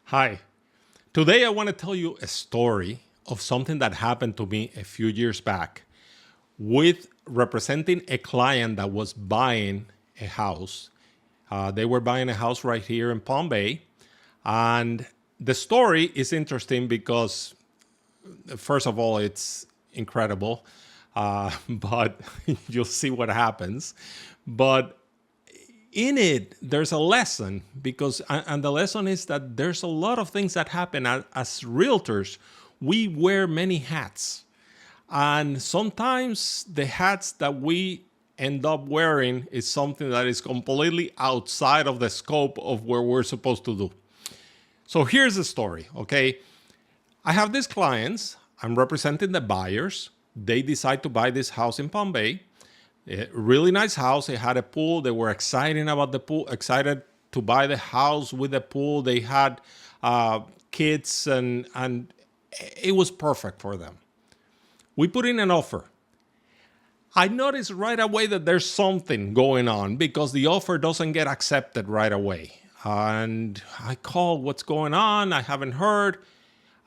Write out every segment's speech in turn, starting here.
Hi. Today I want to tell you a story of something that happened to me a few years back with representing a client that was buying a house. They were buying a house right here in Palm Bay. And the story is interesting because, first of all, it's incredible, but you'll see what happens. But in it, there's a lesson because, and the lesson is that there's a lot of things that happen as realtors. We wear many hats, and sometimes the hats that we end up wearing is something that is completely outside of the scope of where we're supposed to do. So here's the story, okay? I have these clients, I'm representing the buyers. They decide to buy this house in Palm Bay. A really nice house. It had a pool. They were excited about the pool, excited to buy the house with the pool. They had kids and it was perfect for them. We put in an offer. I noticed right away that there's something going on because the offer doesn't get accepted right away. And I called, what's going on? I haven't heard.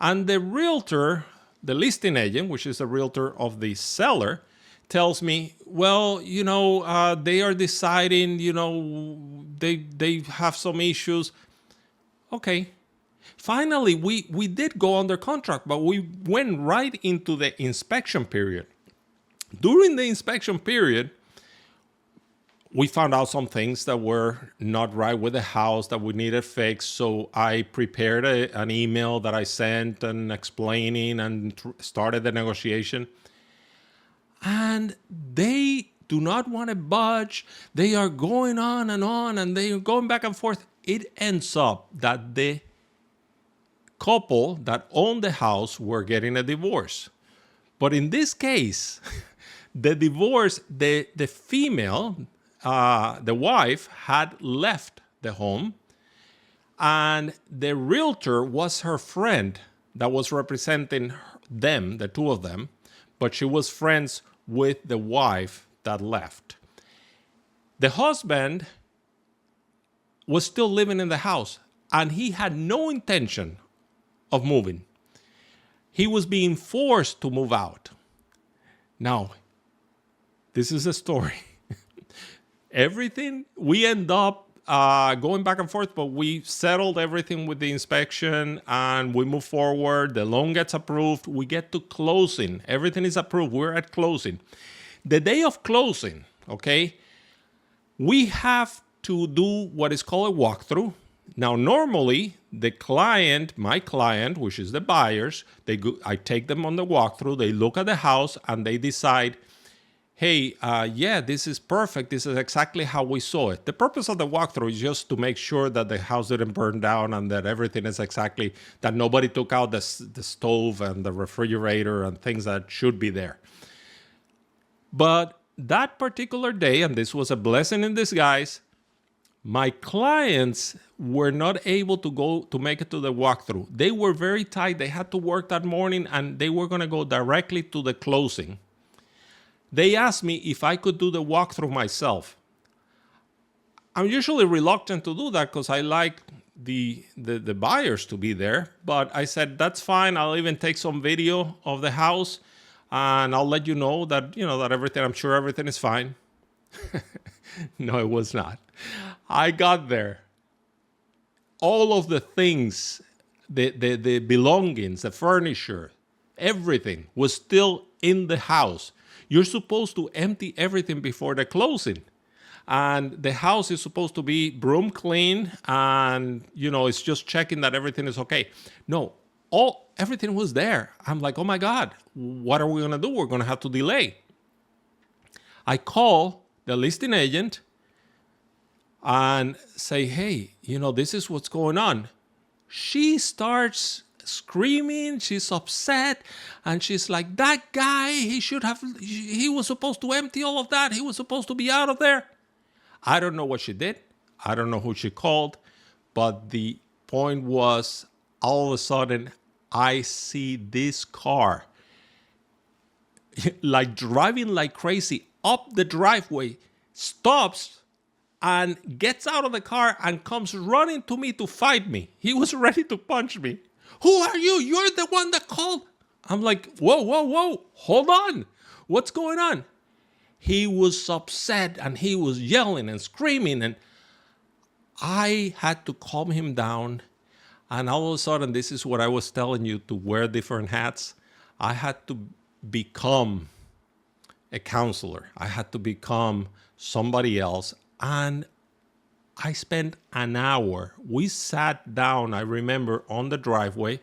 And the realtor, the listing agent, which is the realtor of the seller, tells me, well, they are deciding, they have some issues. Okay. Finally, we did go under contract, but we went right into the inspection period. During the inspection period, we found out some things that were not right with the house that we needed fixed. So I prepared an email that I sent and explaining and started the negotiation. And they do not want to budge. They are going on, and they are going back and forth. It ends up that the couple that owned the house were getting a divorce. But in this case, the divorce, the female, the wife had left the home, and the realtor was her friend that was representing them, the two of them, but she was friends with the wife that left. The husband was still living in the house, and he had no intention of moving. He was being forced to move out. Now, this is a story. Everything, we end up going back and forth, but we settled everything with the inspection and we move forward. The loan gets approved. We get to closing. Everything is approved. We're at closing. The day of closing, okay, we have to do what is called a walkthrough. Now, normally, the client, my client, which is the buyers, I take them on the walkthrough. They look at the house and they decide, hey, this is perfect. This is exactly how we saw it. The purpose of the walkthrough is just to make sure that the house didn't burn down and that everything is exactly, that nobody took out the stove and the refrigerator and things that should be there. But that particular day, and this was a blessing in disguise, my clients were not able to make it to the walkthrough. They were very tight. They had to work that morning and they were going to go directly to the closing. They asked me if I could do the walkthrough myself. I'm usually reluctant to do that because I like the buyers to be there. But I said, that's fine. I'll even take some video of the house and I'll let you know that, that everything, I'm sure everything is fine. No, it was not. I got there. All of the things, the belongings, the furniture, everything was still in the house. You're supposed to empty everything before the closing. And the house is supposed to be broom clean and, it's just checking that everything is okay. No, everything was there. I'm like, oh my God, what are we going to do? We're going to have to delay. I call the listing agent and say, hey, this is what's going on. She starts screaming, she's upset, and she's like, that guy, he was supposed to empty all of that. He was supposed to be out of there. I don't know what she did. I don't know who she called, but the point was, all of a sudden, I see this car like driving like crazy up the driveway, stops, and gets out of the car and comes running to me to fight me. He was ready to punch me. Who are you? You're the one that called. I'm like, whoa, whoa, whoa, hold on. What's going on? He was upset and he was yelling and screaming, and I had to calm him down. And all of a sudden, this is what I was telling you, to wear different hats. I had to become a counselor. I had to become somebody else. And I spent an hour. We sat down, I remember, on the driveway,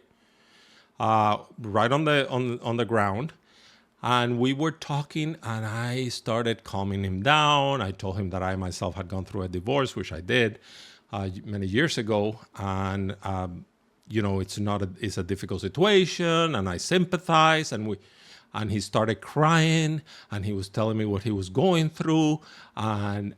right on the ground. And we were talking, and I started calming him down. I told him that I myself had gone through a divorce, which I did many years ago. And, it's a difficult situation, and I sympathize. And he started crying, and he was telling me what he was going through. And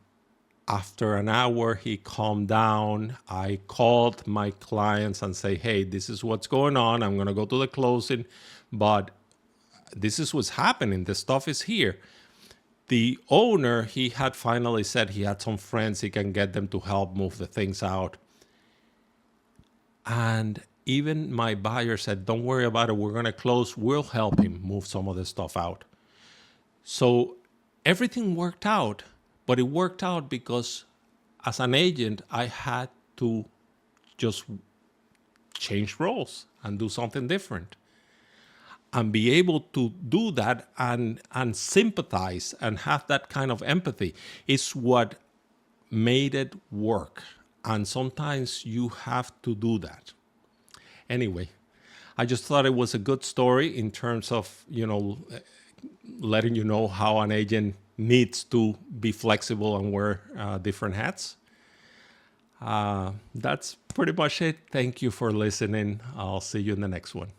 after an hour, he calmed down. I called my clients and say, hey, this is what's going on. I'm going to go to the closing, but this is what's happening. The stuff is here. The owner, he had finally said he had some friends, he can get them to help move the things out. And even my buyer said, don't worry about it. We're going to close. We'll help him move some of the stuff out. So everything worked out, but it worked out because as an agent, I had to just change roles and do something different. And be able to do that and sympathize and have that kind of empathy is what made it work. And sometimes you have to do that. Anyway, I just thought it was a good story in terms of, letting you know how an agent needs to be flexible and wear different hats. That's pretty much it. Thank you for listening. I'll see you in the next one.